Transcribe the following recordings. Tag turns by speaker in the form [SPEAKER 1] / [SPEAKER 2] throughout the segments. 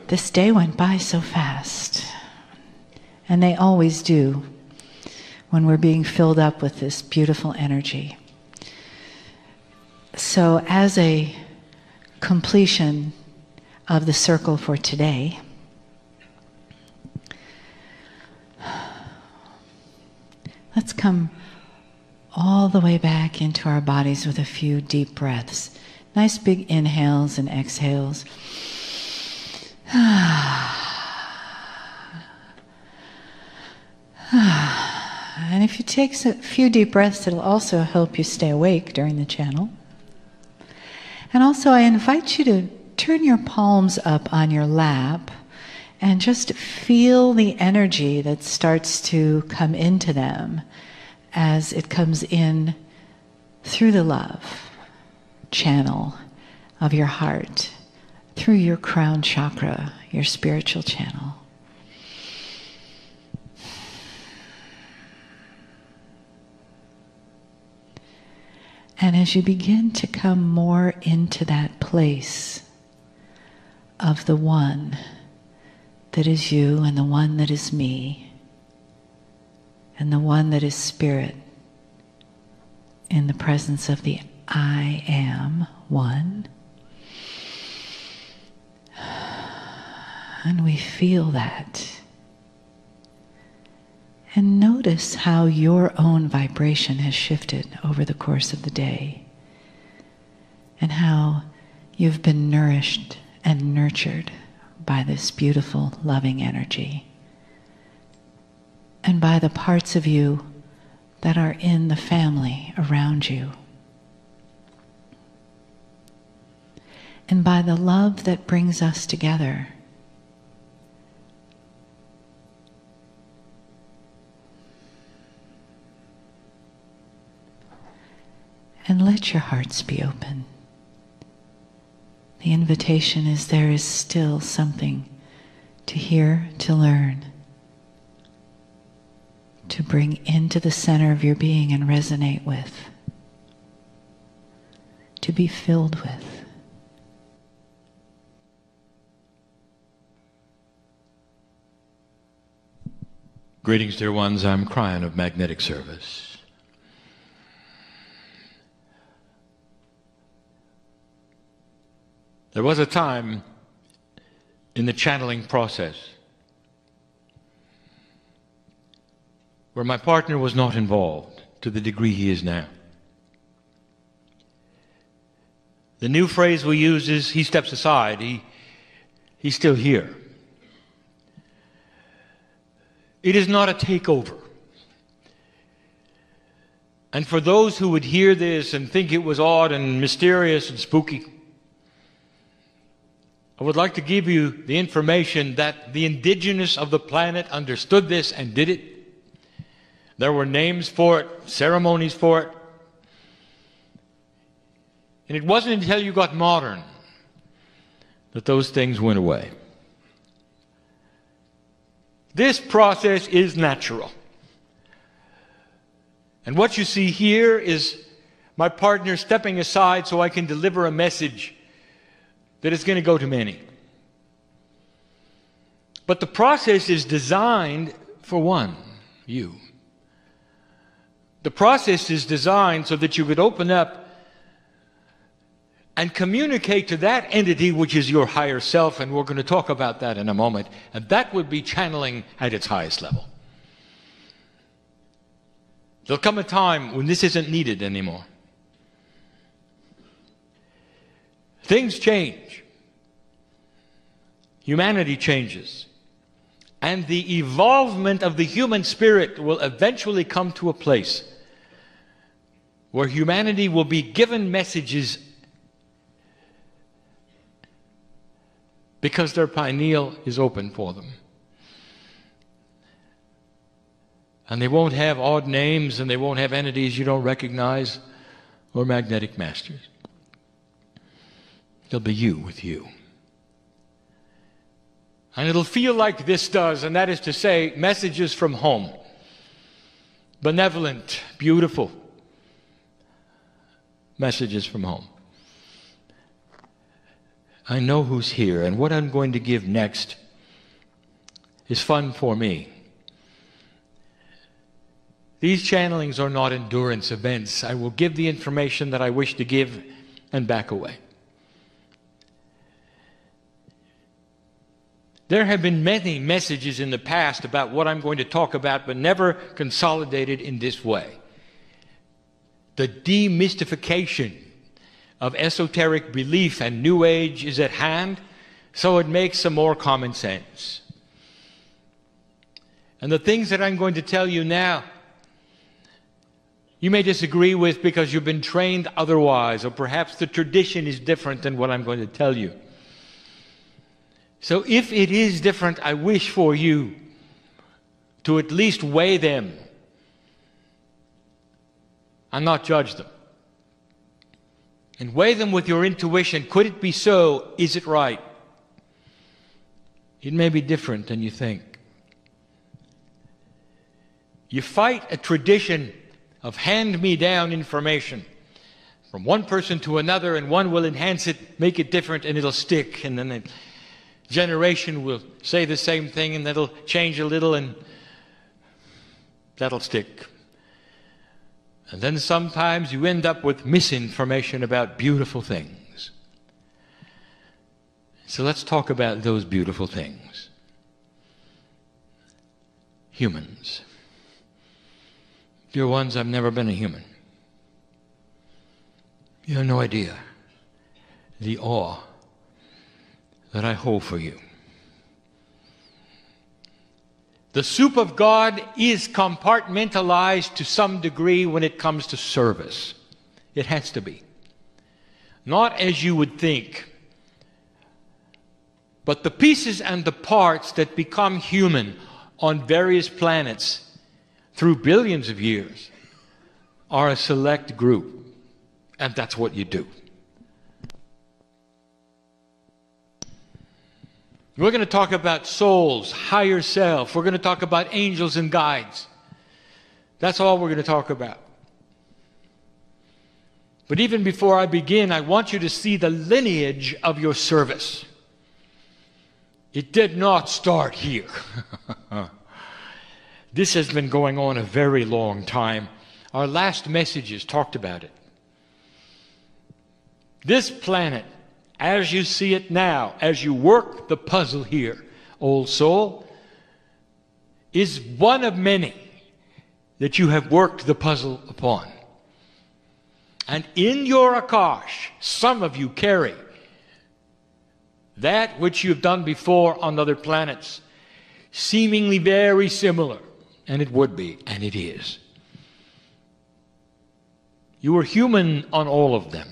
[SPEAKER 1] This day went by so fast. And they always do when we're being filled up with this beautiful energy. So as a completion of the circle for today, let's come all the way back into our bodies with a few deep breaths. Nice big inhales and exhales. And if you take a few deep breaths, it'll also help you stay awake during the channel. And also I invite you to turn your palms up on your lap and just feel the energy that starts to come into them as it comes in through the love channel of your heart, through your crown chakra, your spiritual channel. And as you begin to come more into that place of the one that is you and the one that is me and the one that is spirit in the presence of the I am one, and we feel that. And notice how your own vibration has shifted over the course of the day, and how you've been nourished and nurtured by this beautiful, loving energy, and by the parts of you that are in the family around you, and by the love that brings us together. And let your hearts be open. The invitation is there is still something to hear, to learn, to bring into the center of your being and resonate with, to be filled with.
[SPEAKER 2] Greetings, dear ones. I'm Kryon of Magnetic Service. There was a time in the channeling process where my partner was not involved to the degree he is now. The new phrase we use is he steps aside, he's still here. It is not a takeover. And for those who would hear this and think it was odd and mysterious and spooky, I would like to give you the information that the indigenous of the planet understood this and did it. There were names for it, ceremonies for it. And it wasn't until you got modern that those things went away. This process is natural. And what you see here is my partner stepping aside so I can deliver a message that is going to go to many. But the process is designed for one, you. The process is designed so that you could open up and communicate to that entity which is your higher self, and we're going to talk about that in a moment, and that would be channeling at its highest level. There'll come a time when this isn't needed anymore. Things change. Humanity changes. And the evolvement of the human spirit will eventually come to a place where humanity will be given messages because their pineal is open for them. And they won't have odd names, and they won't have entities you don't recognize or magnetic masters. It'll be you with you. And it'll feel like this does, and that is to say, messages from home. Benevolent, beautiful messages from home. I know who's here, and what I'm going to give next is fun for me. These channelings are not endurance events. I will give the information that I wish to give and back away. There have been many messages in the past about what I'm going to talk about, but never consolidated in this way. The demystification of esoteric belief and New Age is at hand, so it makes some more common sense. And the things that I'm going to tell you now, you may disagree with because you've been trained otherwise, or perhaps the tradition is different than what I'm going to tell you. So if it is different, I wish for you to at least weigh them and not judge them. And weigh them with your intuition. Could it be so? Is it right? It may be different than you think. You fight a tradition of hand-me-down information from one person to another, and one will enhance it, make it different, and it'll stick. And then a generation will say the same thing, and that'll change a little, and that'll stick. And then sometimes you end up with misinformation about beautiful things. So let's talk about those beautiful things. Humans. Dear ones, I've never been a human. You have no idea the awe that I hold for you. The soup of God is compartmentalized to some degree when it comes to service. It has to be. Not as you would think, but the pieces and the parts that become human on various planets through billions of years are a select group, and that's what you do. We're going to talk about souls, higher self. We're going to talk about angels and guides. That's all we're going to talk about. But even before I begin, I want you to see the lineage of your service. It did not start here. This has been going on a very long time. Our last messages talked about it. This planet, as you see it now, as you work the puzzle here, old soul, is one of many that you have worked the puzzle upon. And in your Akash, some of you carry that which you've done before on other planets, seemingly very similar, and it would be, and it is. You were human on all of them.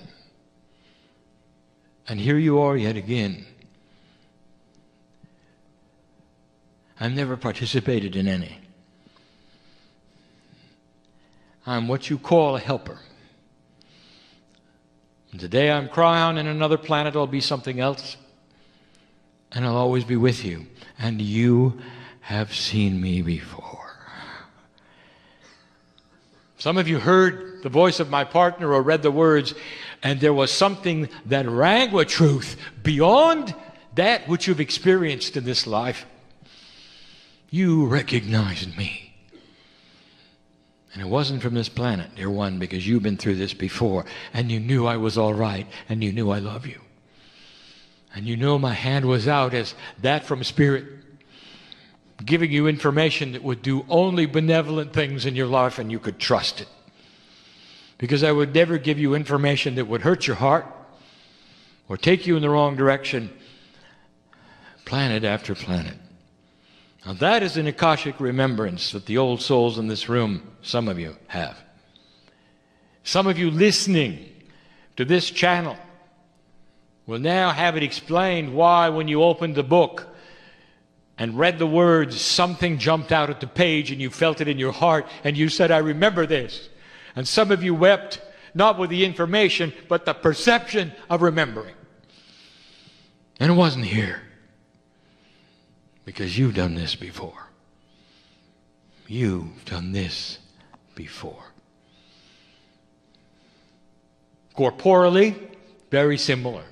[SPEAKER 2] And here you are yet again. I've never participated in any. I'm what you call a helper. And today I'm Kryon, and another planet I'll be something else. And I'll always be with you. And you have seen me before. Some of you heard the voice of my partner or read the words, and there was something that rang with truth beyond that which you've experienced in this life. You recognized me. And it wasn't from this planet, dear one, because you've been through this before, and you knew I was all right, and you knew I love you. And you know my hand was out as that from Spirit, giving you information that would do only benevolent things in your life, and you could trust it. Because I would never give you information that would hurt your heart or take you in the wrong direction, planet after planet. Now that is an Akashic remembrance that the old souls in this room, some of you, have. Some of you listening to this channel will now have it explained why when you opened the book and read the words, something jumped out at the page and you felt it in your heart and you said, I remember this. And some of you wept, not with the information, but the perception of remembering. And it wasn't here. Because you've done this before. You've done this before. Corporally, very similar.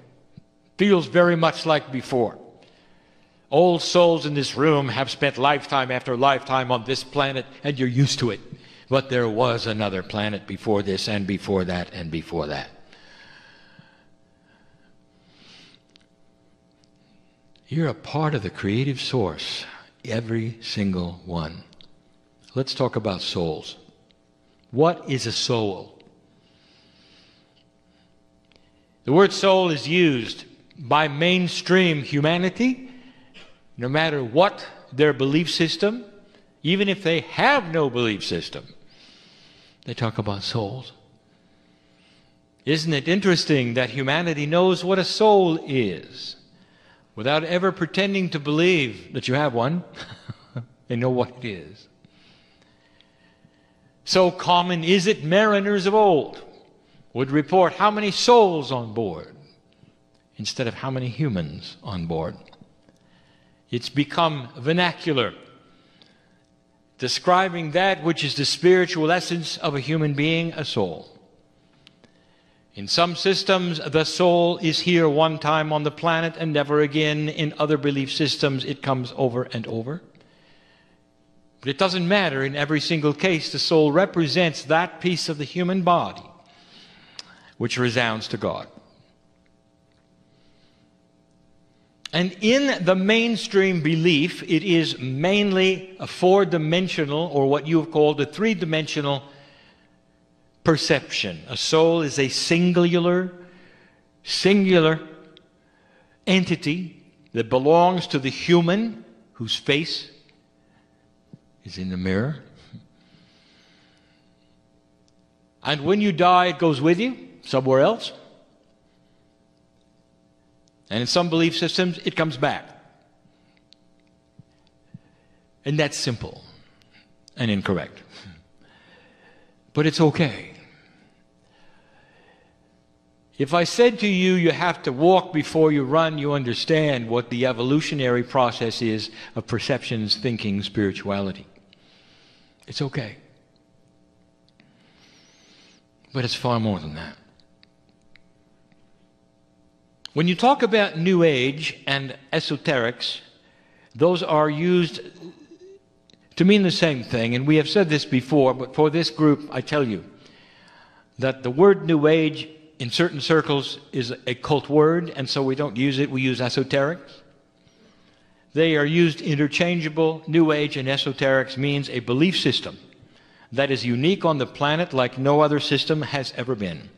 [SPEAKER 2] Feels very much like before. Old souls in this room have spent lifetime after lifetime on this planet, and you're used to it. But there was another planet before this, and before that, and before that. You're a part of the creative source, every single one. Let's talk about souls. What is a soul? The word soul is used by mainstream humanity, no matter what their belief system, even if they have no belief system. They talk about souls. Isn't it interesting that humanity knows what a soul is without ever pretending to believe that you have one? They know what it is. So common is it, mariners of old would report how many souls on board instead of how many humans on board. It's become vernacular, describing that which is the spiritual essence of a human being, a soul. In some systems, the soul is here one time on the planet and never again. In other belief systems, it comes over and over. But it doesn't matter. In every single case, the soul represents that piece of the human body which resounds to God. And in the mainstream belief, it is mainly a four-dimensional, or what you have called a three-dimensional perception. A soul is a singular entity that belongs to the human whose face is in the mirror. And when you die, it goes with you somewhere else. And in some belief systems, it comes back. And that's simple and incorrect. But it's okay. If I said to you, you have to walk before you run, you understand what the evolutionary process is of perceptions, thinking, spirituality. It's okay. But it's far more than that. When you talk about New Age and esoterics, those are used to mean the same thing. And we have said this before, but for this group, I tell you that the word New Age in certain circles is a cult word, and so we don't use it. We use esoterics. They are used interchangeable. New Age and esoterics means a belief system that is unique on the planet like no other system has ever been.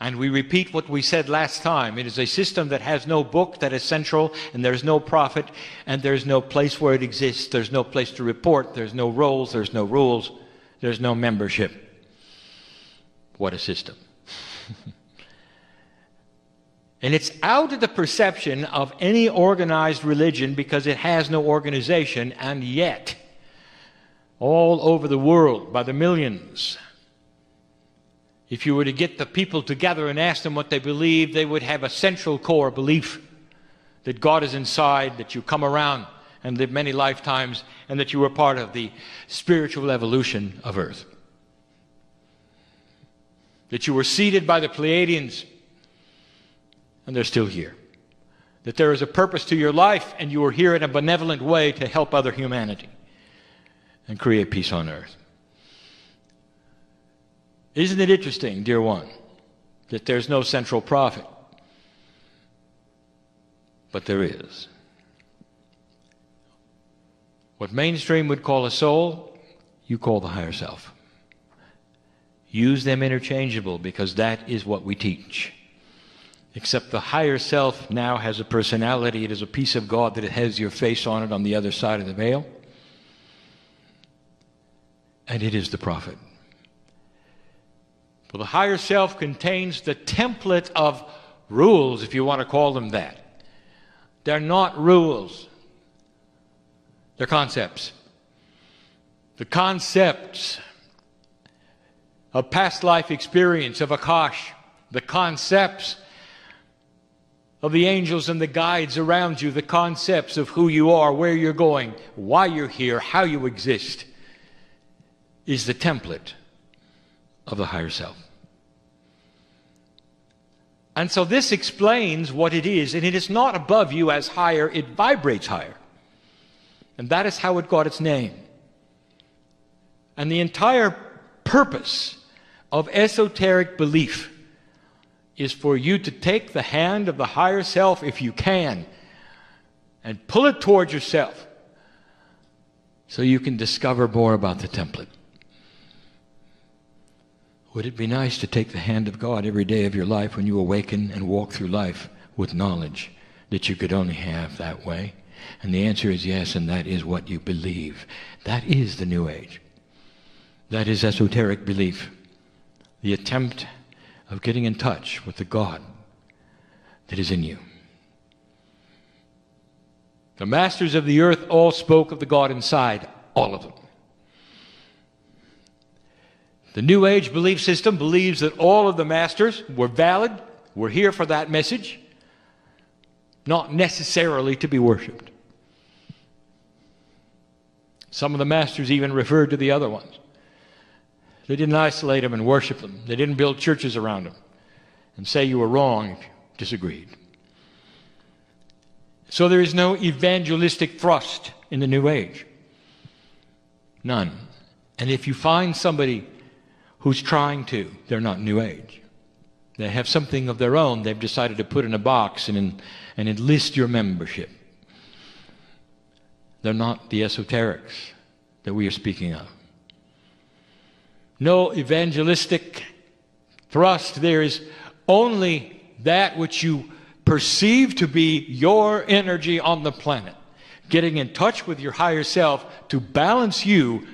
[SPEAKER 2] And we repeat what we said last time. It is a system that has no book that is central, and there's no prophet, and there's no place where it exists. There's no place to report. There's no roles. There's no rules. There's no membership. What a system. And it's out of the perception of any organized religion because it has no organization, and yet, all over the world, by the millions, if you were to get the people together and ask them what they believe, they would have a central core belief that God is inside, that you come around and live many lifetimes, and that you were part of the spiritual evolution of Earth. That you were seated by the Pleiadians, and they're still here. That there is a purpose to your life, and you are here in a benevolent way to help other humanity and create peace on Earth. Isn't it interesting, dear one, that there's no central prophet? But there is. What mainstream would call a soul, you call the higher self. Use them interchangeable because that is what we teach. Except the higher self now has a personality. It is a piece of God that it has your face on it on the other side of the veil. And it is the prophet. Well, the higher self contains the template of rules, if you want to call them that. They're not rules. They're concepts. The concepts of past life experience, of Akash, the concepts of the angels and the guides around you, the concepts of who you are, where you're going, why you're here, how you exist, is the template of the higher self. And so this explains what it is, and it is not above you as higher, it vibrates higher. And that is how it got its name. And the entire purpose of esoteric belief is for you to take the hand of the higher self, if you can, and pull it towards yourself so you can discover more about the template. Would it be nice to take the hand of God every day of your life when you awaken and walk through life with knowledge that you could only have that way? And the answer is yes, and that is what you believe. That is the New Age. That is esoteric belief. The attempt of getting in touch with the God that is in you. The masters of the earth all spoke of the God inside, all of them. The New Age belief system believes that all of the masters were valid, were here for that message, not necessarily to be worshipped. Some of the masters even referred to the other ones. They didn't isolate them and worship them. They didn't build churches around them and say you were wrong if you disagreed. So there is no evangelistic thrust in the New Age. None. And if you find somebody who's trying to, they're not New Age. They have something of their own they've decided to put in a box and enlist your membership. They're not the esoterics that we are speaking of. No evangelistic thrust. There is only that which you perceive to be your energy on the planet, getting in touch with your higher self to balance you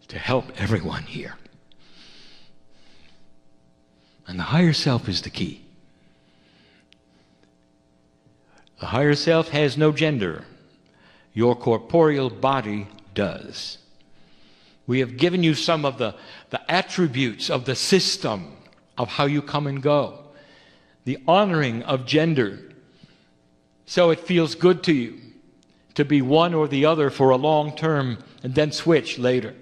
[SPEAKER 2] to help everyone here. And the higher self is the key. The higher self has no gender. Your corporeal body does. We have given you some of the attributes of the system of how you come and go. The honoring of gender. So it feels good to you to be one or the other for a long term and then switch later.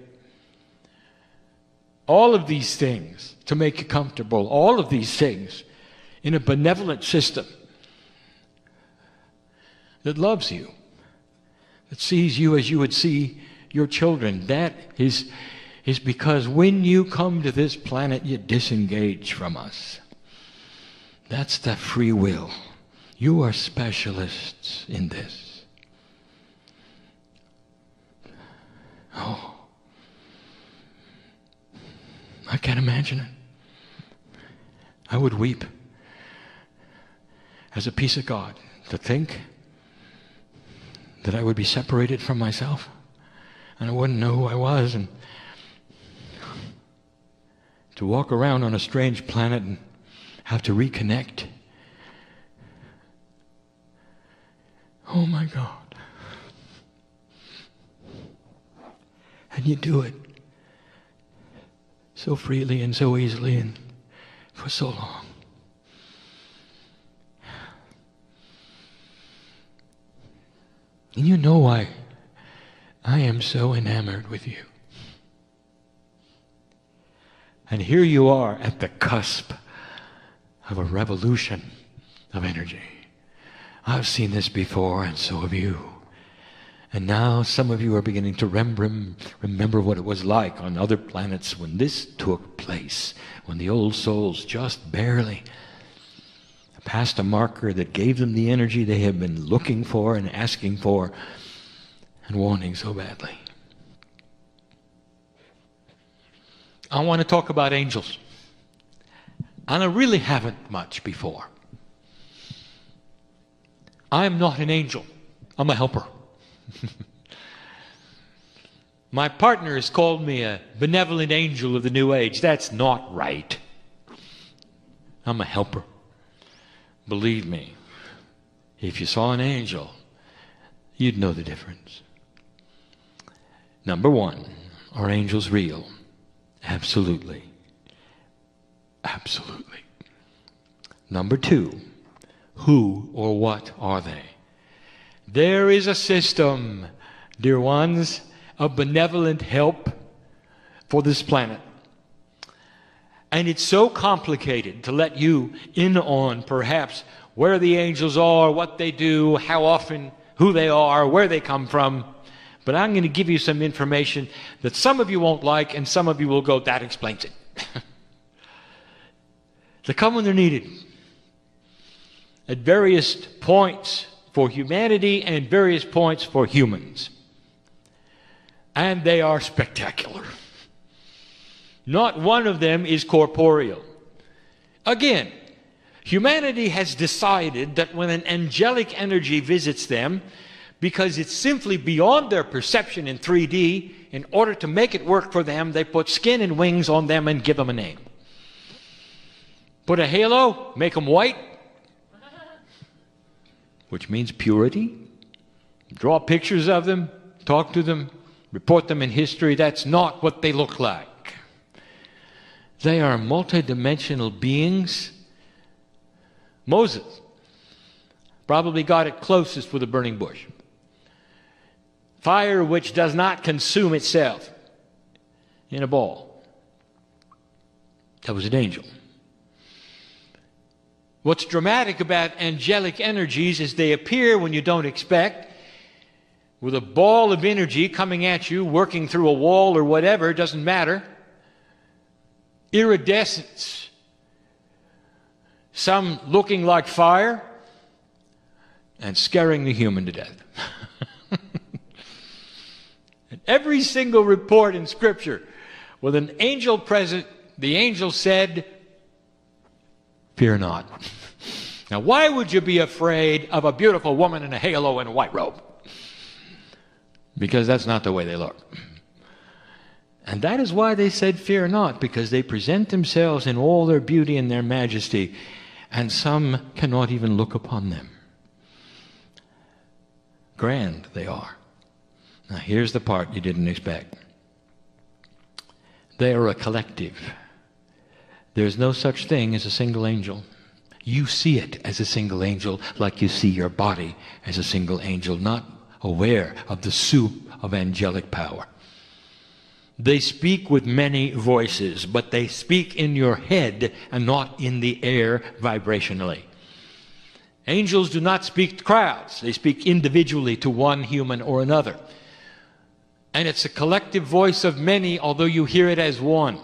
[SPEAKER 2] All of these things to make you comfortable. All of these things in a benevolent system that loves you. That sees you as you would see your children. That is because when you come to this planet, you disengage from us. That's the free will. You are specialists in this. Oh, I can't imagine it. I would weep as a piece of God to think that I would be separated from myself and I wouldn't know who I was, and to walk around on a strange planet and have to reconnect. Oh my God. And you do it so freely and so easily and for so long. And you know why I am so enamored with you. And here you are at the cusp of a revolution of energy. I've seen this before, and so have you. And now some of you are beginning to remember what it was like on other planets when this took place, when the old souls just barely passed a marker that gave them the energy they have been looking for and asking for and wanting so badly. I want to talk about angels. And I really haven't much before. I'm not an angel. I'm a helper. My partner has called me a benevolent angel of the New Age. That's not right. I'm a helper. Believe me, if you saw an angel, you'd know the difference. Number one, are angels real? Absolutely. Absolutely. Number two, who or what are they? There is a system, dear ones, of benevolent help for this planet. And it's so complicated to let you in on perhaps where the angels are, what they do, how often, who they are, where they come from. But I'm going to give you some information that some of you won't like, and some of you will go, that explains it. They come when they're needed at various points for humanity and various points for humans. And they are spectacular. Not one of them is corporeal. Again, humanity has decided that when an angelic energy visits them, because it's simply beyond their perception in 3D, in order to make it work for them, they put skin and wings on them and give them a name. Put a halo, make them white, which means purity. Draw pictures of them, talk to them, report them in history. That's not what they look like. They are multidimensional beings. Moses probably got it closest with a burning bush. Fire which does not consume itself in a ball. That was an angel. What's dramatic about angelic energies is they appear when you don't expect, with a ball of energy coming at you, working through a wall or whatever, it doesn't matter. Iridescence. Some looking like fire and scaring the human to death. And every single report in Scripture with an angel present, the angel said, fear not. Now, why would you be afraid of a beautiful woman in a halo and a white robe? Because that's not the way they look. And that is why they said fear not, because they present themselves in all their beauty and their majesty, and some cannot even look upon them. Grand they are. Now here's the part you didn't expect. They are a collective. There's no such thing as a single angel. You see it as a single angel, like you see your body as a single angel, not aware of the soup of angelic power. They speak with many voices, but they speak in your head and not in the air vibrationally. Angels do not speak to crowds. They speak individually to one human or another. And it's a collective voice of many, although you hear it as one.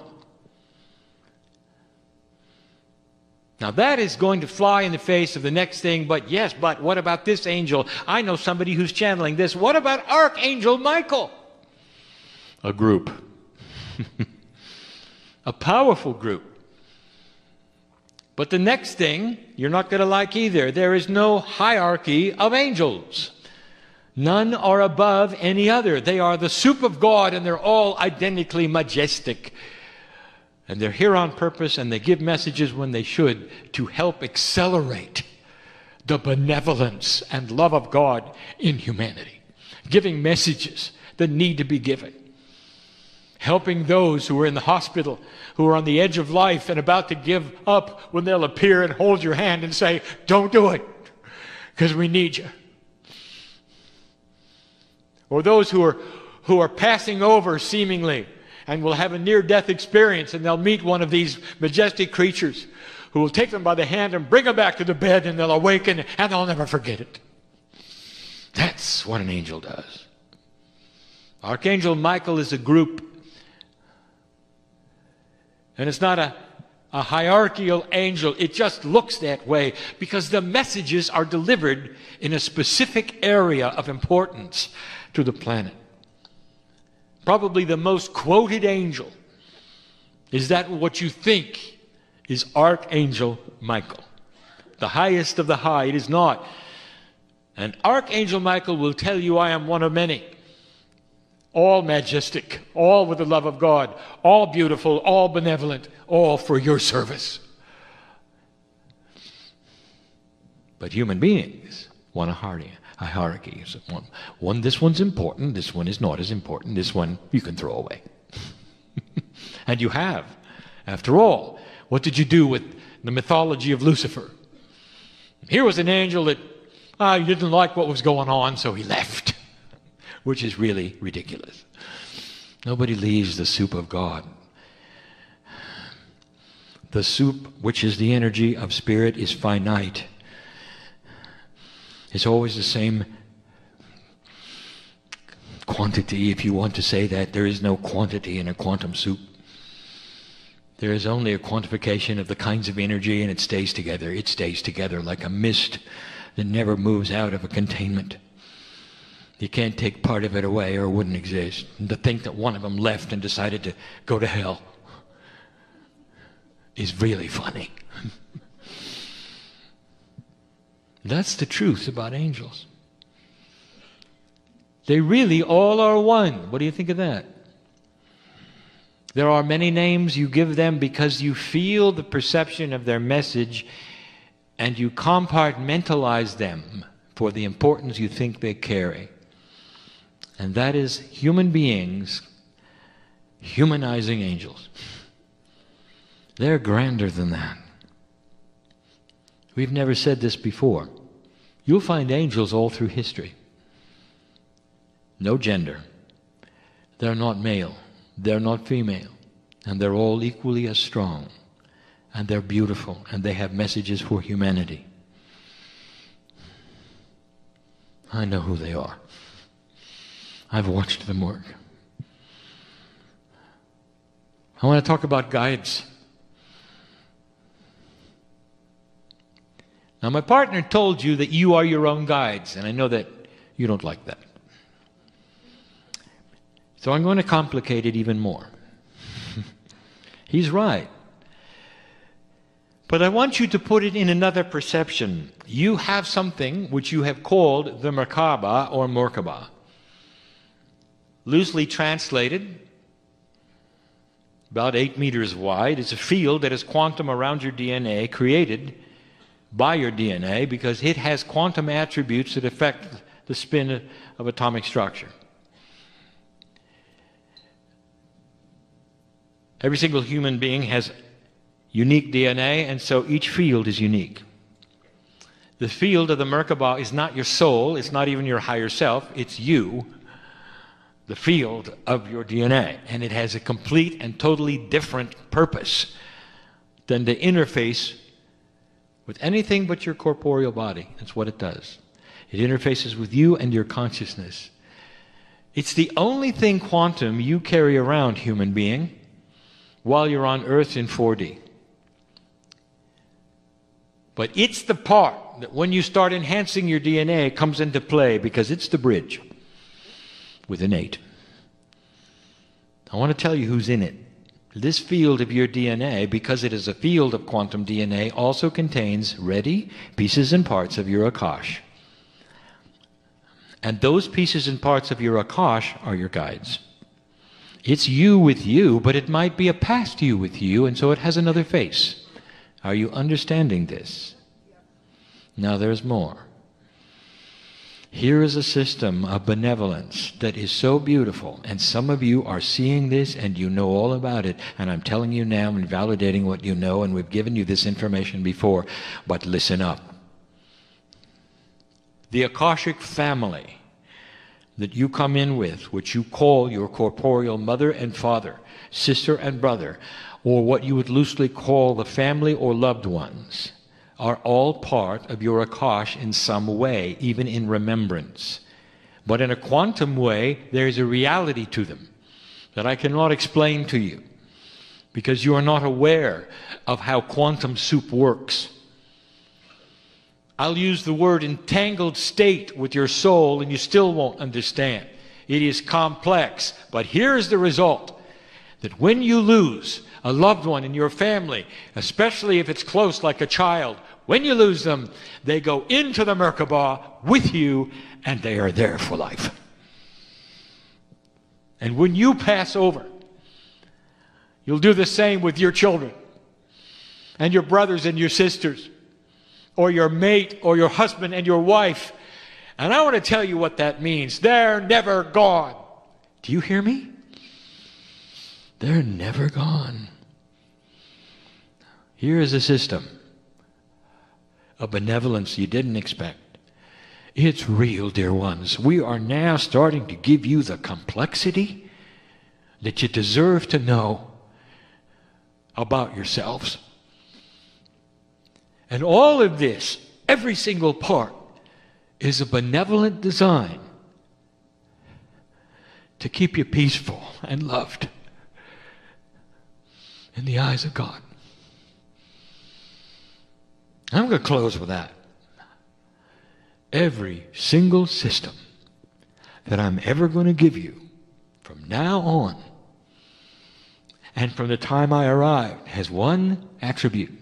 [SPEAKER 2] Now that is going to fly in the face of the next thing, but yes, but what about this angel? I know somebody who's channeling this. What about Archangel Michael? A group. A powerful group. But the next thing you're not going to like either. There is no hierarchy of angels. None are above any other. They are the soup of God, and they're all identically majestic. And they're here on purpose, and they give messages when they should to help accelerate the benevolence and love of God in humanity. Giving messages that need to be given. Helping those who are in the hospital, who are on the edge of life and about to give up, when they'll appear and hold your hand and say, don't do it, because we need you. Or those who are passing over seemingly, and will have a near-death experience, and they'll meet one of these majestic creatures who will take them by the hand and bring them back to the bed, and they'll awaken, and they'll never forget it. That's what an angel does. Archangel Michael is a group, and it's not a hierarchical angel. It just looks that way because the messages are delivered in a specific area of importance to the planet. Probably the most quoted angel. Is that what you think is Archangel Michael? The highest of the high. It is not. And Archangel Michael will tell you, I am one of many. All majestic, all with the love of God, all beautiful, all benevolent, all for your service. But human beings want a hierarchy. So this one's important, this one is not as important, this one you can throw away. And you have. After all, what did you do with the mythology of Lucifer? Here was an angel that he didn't like what was going on, so he left. Which is really ridiculous. Nobody leaves the soup of God. The soup, which is the energy of spirit, is finite. It's always the same quantity, if you want to say that. There is no quantity in a quantum soup. There is only a quantification of the kinds of energy, and it stays together. It stays together like a mist that never moves out of a containment. You can't take part of it away or it wouldn't exist. And to think that one of them left and decided to go to hell is really funny. That's the truth about angels. They really all are one. What do you think of that? There are many names you give them because you feel the perception of their message and you compartmentalize them for the importance you think they carry. And that is human beings humanizing angels. They're grander than that. We've never said this before. You'll find angels all through history. No gender. They're not male. They're not female. And they're all equally as strong. And they're beautiful. And they have messages for humanity. I know who they are. I've watched them work. I want to talk about guides. Now, my partner told you that you are your own guides, and I know that you don't like that. So I'm going to complicate it even more. He's right. But I want you to put it in another perception. You have something which you have called the Merkaba or Merkaba. Loosely translated, about 8 meters wide, it's a field that is quantum around your DNA, created by your DNA, because it has quantum attributes that affect the spin of atomic structure. Every single human being has unique DNA, and so each field is unique. The field of the Merkaba is not your soul, it's not even your higher self, it's you, the field of your DNA. And it has a complete and totally different purpose than to interface with anything but your corporeal body. That's what it does. It interfaces with you and your consciousness. It's the only thing quantum you carry around, human being, while you're on Earth in 4D. But it's the part that when you start enhancing your DNA comes into play, because it's the bridge with an 8. I want to tell you who's in it. This field of your DNA, because it is a field of quantum DNA, also contains ready pieces and parts of your Akash. And those pieces and parts of your Akash are your guides. It's you with you, but it might be a past you with you, and so it has another face. Are you understanding this? Now there's more. Here is a system of benevolence that is so beautiful, and some of you are seeing this and you know all about it, and I'm telling you now and validating what you know, and we've given you this information before, but listen up. The Akashic family that you come in with, which you call your corporeal mother and father, sister and brother, or what you would loosely call the family or loved ones, are all part of your Akash in some way, even in remembrance. But in a quantum way, there is a reality to them that I cannot explain to you, because you are not aware of how quantum soup works. I'll use the word entangled state with your soul, and you still won't understand. It is complex, but here is the result. That when you lose a loved one in your family, especially if it's close like a child, when you lose them, they go into the Merkaba with you, and they are there for life. And when you pass over, you'll do the same with your children, and your brothers and your sisters, or your mate, or your husband and your wife. And I want to tell you what that means. They're never gone. Do you hear me? They're never gone. Here is a system of benevolence you didn't expect. It's real, dear ones. We are now starting to give you the complexity that you deserve to know about yourselves And all of this, every single part, is a benevolent design to keep you peaceful and loved in the eyes of God. I'm going to close with that. Every single system that I'm ever going to give you from now on and from the time I arrived has one attribute: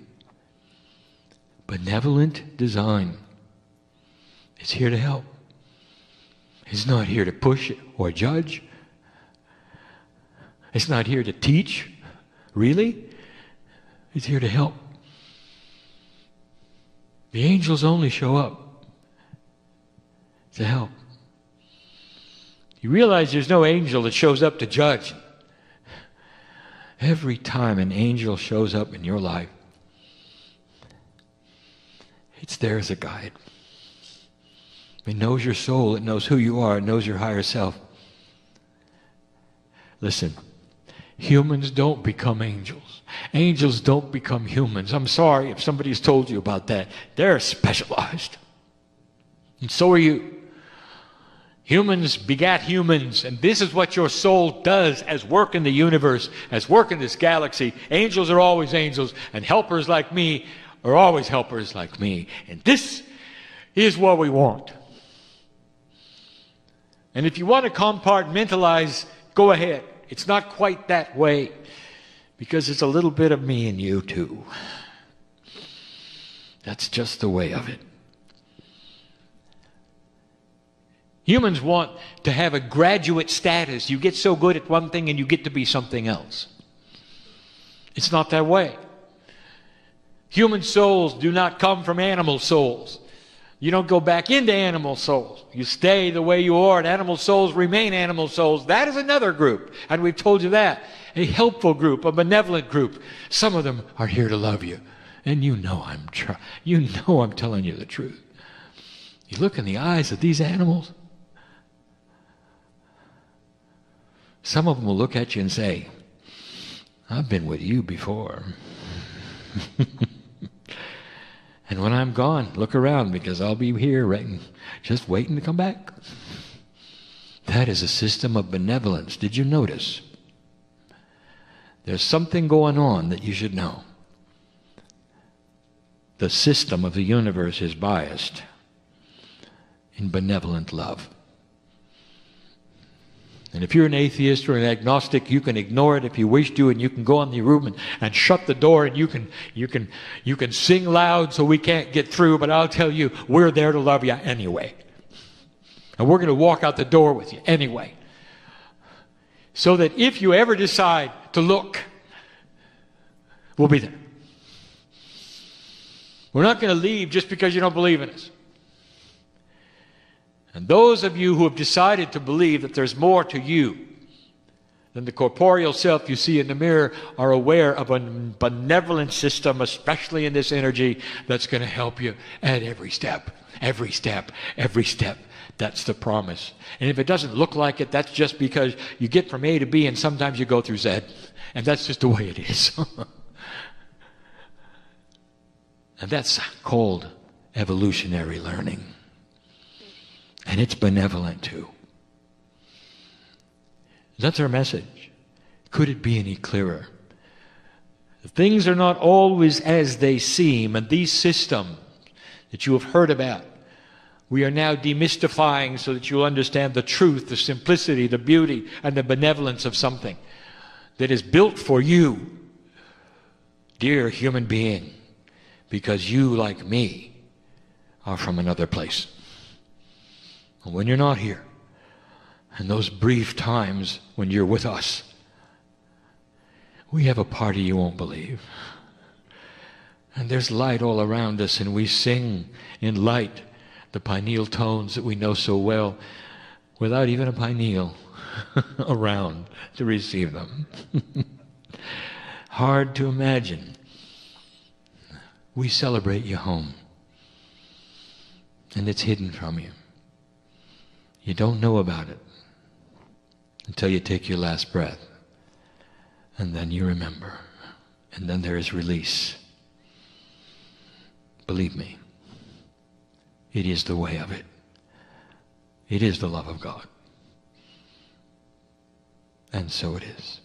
[SPEAKER 2] benevolent design. It's here to help. It's not here to push or judge. It's not here to teach, really. It's here to help. The angels only show up to help. You realize there's no angel that shows up to judge. Every time an angel shows up in your life, it's there as a guide. It knows your soul. It knows who you are. It knows your higher self. Listen, humans don't become angels. Angels don't become humans. I'm sorry if somebody's told you about that. They're specialized. And so are you. Humans begat humans, and this is what your soul does as work in the universe, as work in this galaxy. Angels are always angels, and helpers like me are always helpers like me. And this is what we want. And if you want to compartmentalize, go ahead. It's not quite that way, because it's a little bit of me and you too. That's just the way of it. Humans want to have a graduate status. You get so good at one thing and you get to be something else. It's not that way. Human souls do not come from animal souls. You don't go back into animal souls. You stay the way you are, and animal souls remain animal souls. That is another group, and we've told you that. A helpful group, a benevolent group. Some of them are here to love you, and you know I'm telling you the truth. You look in the eyes of these animals. Some of them will look at you and say, I've been with you before. And when I'm gone, look around, because I'll be here just waiting to come back. That is a system of benevolence. Did you notice? There's something going on that you should know. The system of the universe is biased in benevolent love. And if you're an atheist or an agnostic, you can ignore it if you wish to, and you can go in the room and shut the door, and you can sing loud so we can't get through, but I'll tell you, we're there to love you anyway. And we're going to walk out the door with you anyway. So that if you ever decide to look, we'll be there. We're not going to leave just because you don't believe in us. And those of you who have decided to believe that there's more to you than the corporeal self you see in the mirror are aware of a benevolent system, especially in this energy, that's going to help you at every step, every step, every step. That's the promise. And if it doesn't look like it, that's just because you get from A to B and sometimes you go through Z. And that's just the way it is. And that's called evolutionary learning. And it's benevolent too. That's our message. Could it be any clearer? Things are not always as they seem, and these systems that you have heard about, we are now demystifying so that you'll understand the truth, the simplicity, the beauty, and the benevolence of something that is built for you, dear human being, because you, like me, are from another place. When you're not here, and those brief times when you're with us, we have a party you won't believe. And there's light all around us, and we sing in light the pineal tones that we know so well without even a pineal around to receive them. Hard to imagine. We celebrate you home, and it's hidden from you. You don't know about it until you take your last breath. And then you remember. And then there is release. Believe me, it is the way of it. It is the love of God. And so it is.